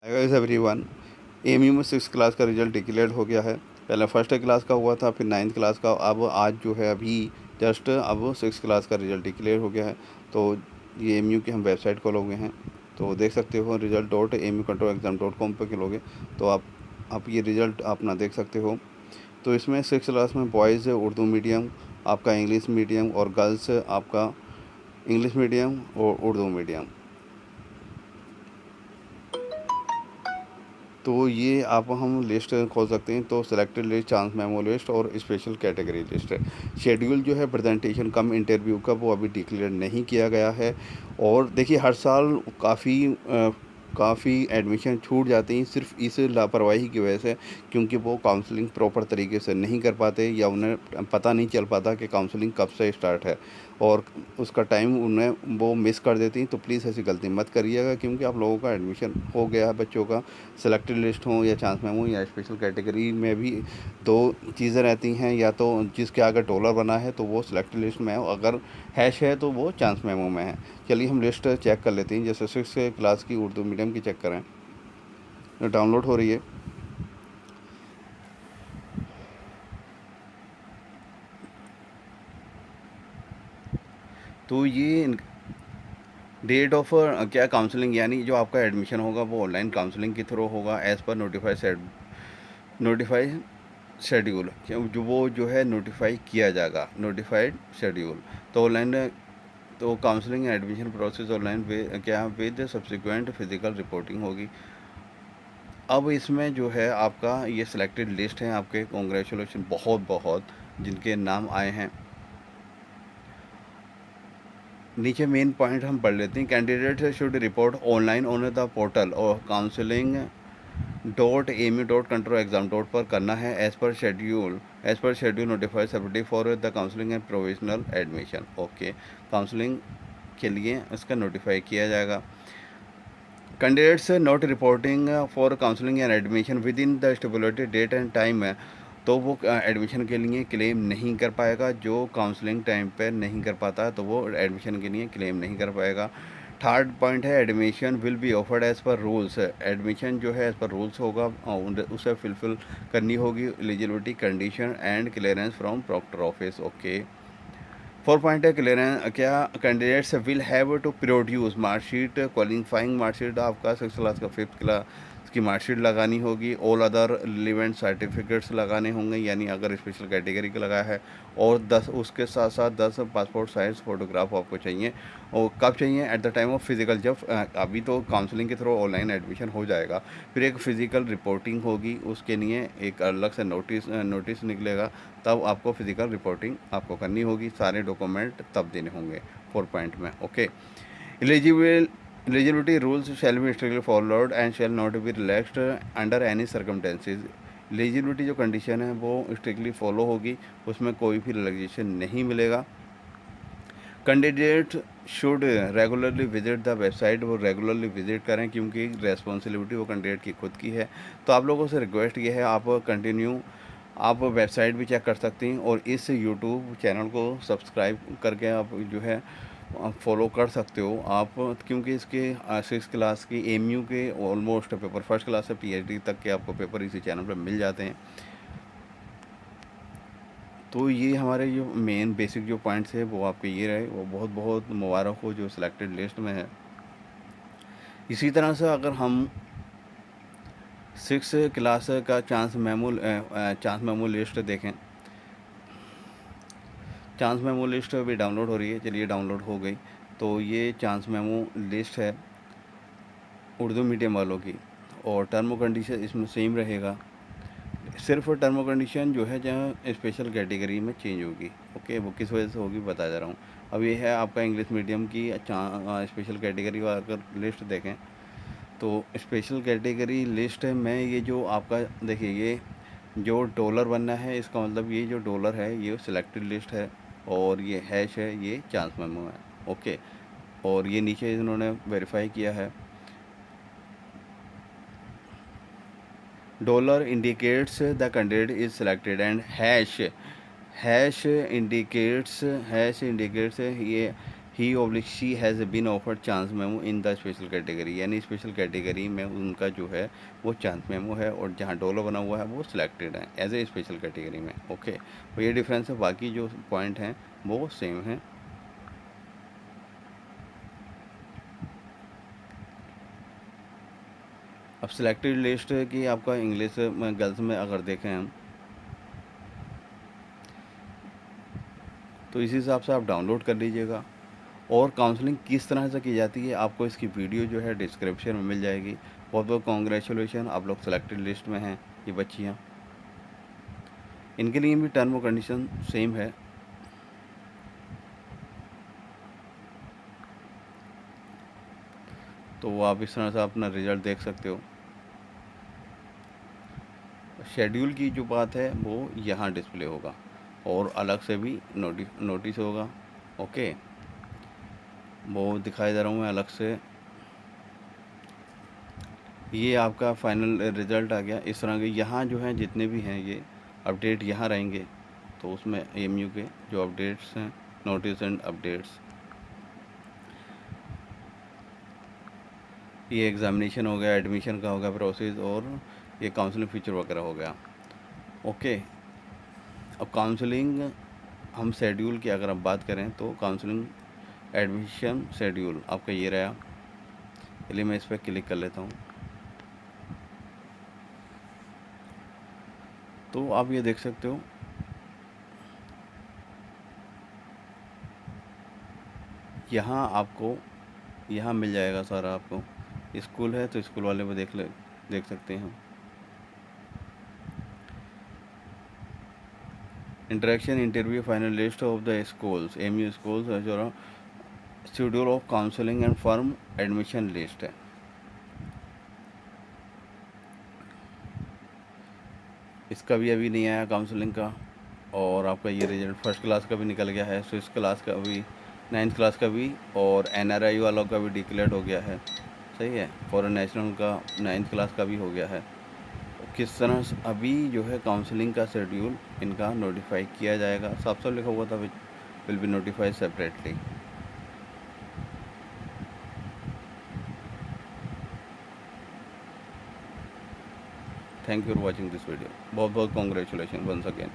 Guys everyone, MU में 6 class का result declare हो गया है। पहले फर्स्ट क्लास का हुआ था, फिर 9th क्लास का। अब आज जो है अभी जस्ट अब 6 क्लास का रिज़ल्ट डिक्लेयर हो गया है। तो ये एमयू की हम वेबसाइट खोलोगे हैं तो देख सकते हो result.amu-control-exam.com पे खोलोगे तो आप ये रिज़ल्ट अपना देख सकते हो। तो इसमें 6 क्लास में बॉयज़ उर्दू मीडियम, आपका इंग्लिश मीडियम और गर्ल्स आपका इंग्लिश मीडियम और उर्दू मीडियम। तो ये आप हम लिस्ट खोल सकते हैं। तो selected list, chance memo list और स्पेशल कैटेगरी लिस्ट है। शेड्यूल जो है प्रेजेंटेशन कम इंटरव्यू का वो अभी डिक्लेयर नहीं किया गया है। और देखिए हर साल काफ़ी एडमिशन छूट जाती हैं सिर्फ इस लापरवाही की वजह से, क्योंकि वो काउंसलिंग प्रॉपर तरीके से नहीं कर पाते या उन्हें पता नहीं चल पाता कि काउंसलिंग कब से स्टार्ट है और उसका टाइम उन्हें वो मिस कर देती हैं। तो प्लीज़ ऐसी गलती मत करिएगा, क्योंकि आप लोगों का एडमिशन हो गया है बच्चों का। सेलेक्टेड लिस्ट हो या चांस मेमो या स्पेशल कैटेगरी में भी दो चीज़ें रहती हैं, या तो जिसके आगे डॉलर बना है तो वो सिलेक्टेड लिस्ट में है, अगर हैश है तो वो चांस मेमो में है। चलिए हम लिस्ट चेक कर लेते हैं। जैसे 6 क्लास की उर्दू मीडियम की चेक करें, डाउनलोड हो रही है। तो ये डेट ऑफ क्या काउंसलिंग, यानी जो आपका एडमिशन होगा वो ऑनलाइन काउंसलिंग के थ्रू होगा एज़ पर नोटिफाइड शेड्यूल। जो वो जो है नोटिफाई किया जाएगा, नोटिफाइड शेड्यूल। तो ऑनलाइन, तो काउंसलिंग एडमिशन प्रोसेस ऑनलाइन क्या विद सब्सिक्वेंट फिजिकल रिपोर्टिंग होगी। अब इसमें जो है आपका ये सिलेक्टेड लिस्ट है आपके, कॉन्ग्रेचुलेशन बहुत बहुत जिनके नाम आए हैं। नीचे मेन पॉइंट हम पढ़ लेते हैं। Candidate should report online on the portal और counseling.amu.control-exam पर करना है as per schedule notified separately for the counselling and provisional admission. Okay, counselling के लिए इसका नोटिफाई किया जाएगा। Candidates not reporting for counselling and admission within the stipulated date and time है, तो वो एडमिशन के लिए क्लेम नहीं कर पाएगा। जो काउंसलिंग टाइम पर नहीं कर पाता तो वो एडमिशन के लिए क्लेम नहीं कर पाएगा। थर्ड पॉइंट है admission will be offered as per rules. Admission जो है एज़ पर रूल्स होगा, उसे फुलफिल करनी होगी। Eligibility condition and clearance from proctor office. Okay, 4 point है क्लियरेंस, क्या candidates will have to produce marksheet, qualifying marksheet आपका 6 क्लास का 5th क्लास की मार्कशीट लगानी होगी। ऑल अदर रिलेवेंट सर्टिफिकेट्स लगाने होंगे, यानी अगर स्पेशल कैटेगरी का लगा है। और 10 उसके साथ साथ 10 पासपोर्ट साइज फ़ोटोग्राफ आपको चाहिए। और कब चाहिए? At the time of physical, जब अभी तो काउंसलिंग के थ्रू ऑनलाइन एडमिशन हो जाएगा, फिर एक फ़िज़िकल रिपोर्टिंग होगी, उसके लिए एक अलग से नोटिस निकलेगा, तब आपको फिज़िकल रिपोर्टिंग आपको करनी होगी। सारे डॉक्यूमेंट तब देने होंगे 4 पॉइंट में। Okay, eligible eligibility rules shall be strictly followed and shall not be relaxed under any circumstances. Eligibility जो कंडीशन है वो स्ट्रिक्टली फॉलो होगी, उसमें कोई भी रिलैक्सेशन नहीं मिलेगा। Candidate should regularly visit the website, वो रेगुलरली विजिट करें, क्योंकि रेस्पॉन्सिबिलिटी वो कैंडिडेट की खुद की है। तो आप लोगों से रिक्वेस्ट ये है, आप वेबसाइट भी चेक कर सकती हैं और इस यूट्यूब चैनल को सब्सक्राइब करके आप जो है फॉलो कर सकते हो आप, क्योंकि इसके 6 क्लास की एमयू के ऑलमोस्ट पेपर फर्स्ट क्लास से पीएचडी तक के आपको पेपर इसी चैनल पर मिल जाते हैं। तो ये हमारे जो मेन बेसिक जो पॉइंट्स है वो आपके ये रहे। वो बहुत बहुत मुबारक हो जो सिलेक्टेड लिस्ट में है। इसी तरह से अगर हम 6 क्लास का चांस मेमो लिस्ट देखें, चांस मेमो लिस्ट अभी डाउनलोड हो रही है। चलिए, डाउनलोड हो गई। तो ये चांस मेमो लिस्ट है उर्दू मीडियम वालों की, और टर्म कंडीशन इसमें सेम रहेगा। सिर्फ टर्म कंडीशन जो है जहाँ स्पेशल कैटेगरी में चेंज होगी। ओके, वो किस वजह से होगी बता जा रहा हूँ। अब ये है आपका इंग्लिश मीडियम की स्पेशल कैटेगरी का अगर लिस्ट देखें, तो स्पेशल कैटेगरी लिस्ट में ये जो आपका देखिए, ये जो डॉलर बनना है, इसका मतलब ये जो डॉलर है ये सिलेक्टेड लिस्ट है, और ये हैश है ये चांस मेमो है। ओके, और ये नीचे इन्होंने वेरीफाई किया है। Dollar indicates the candidate is selected and hash indicates ये she has been offered chance memo in the special category, यानी स्पेशल कैटेगरी में उनका जो है वो चांस मेमो है, और जहाँ डॉलर बना हुआ है वो सिलेक्टेड है एज ए स्पेशल कैटेगरी में। ओके, तो ये डिफरेंस है, बाकी जो पॉइंट हैं वो सेम हैं। अब सिलेक्टेड लिस्ट की आपका इंग्लिश में गर्ल्स में अगर देखें हम, तो इसी हिसाब से आप डाउनलोड कर लीजिएगा। और काउंसलिंग किस तरह से की जाती है आपको इसकी वीडियो जो है डिस्क्रिप्शन में मिल जाएगी। बहुत बहुत कॉन्ग्रेचुलेशन, आप लोग सिलेक्टेड लिस्ट में हैं ये बच्चियाँ। इनके लिए भी टर्म और कंडीशन सेम है। तो वो आप इस तरह से अपना रिज़ल्ट देख सकते हो। शेड्यूल की जो बात है वो यहाँ डिस्प्ले होगा, और अलग से भी नोटिस होगा। ओके, वो दिखाई दे रहा हूँ मैं अलग से। ये आपका फाइनल रिज़ल्ट आ गया इस तरह के। यहाँ जो हैं जितने भी हैं ये अपडेट यहाँ रहेंगे, तो उसमें एएमयू के जो अपडेट्स हैं, नोटिस एंड अपडेट्स, ये एग्ज़ामिनेशन हो गया, एडमिशन का हो गया प्रोसेस, और ये काउंसलिंग फीचर वगैरह हो गया। ओके, अब काउंसलिंग हम शेड्यूल की अगर हम बात करें तो काउंसलिंग एडमिशन शेड्यूल आपका ये रहा। चलिए मैं इस पर क्लिक कर लेता हूँ। तो आप ये देख सकते हो, यहाँ आपको यहाँ मिल जाएगा सारा आपको। स्कूल है तो स्कूल वाले में देख सकते हैं हम। Interaction interview final list of the schools, MU schools, जो schedule of counselling and firm admission list है। इसका भी अभी नहीं आया काउंसलिंग का, और आपका ये रिजल्ट फर्स्ट क्लास का भी निकल गया है, सिक्स क्लास का भी, नाइन्थ क्लास का भी, और एनआरआई वालों का भी डिक्लेयर हो गया है। सही है, फॉरेन नेशनल का नाइन्थ क्लास का भी हो गया है। किस तरह से अभी जो है काउंसलिंग का शेड्यूल इनका नोटिफाई किया जाएगा, साफ साफ लिखा हुआ था will be notified separately. Thank you for watching this video. बहुत बहुत कॉन्ग्रेचुलेशन वंस अगेन।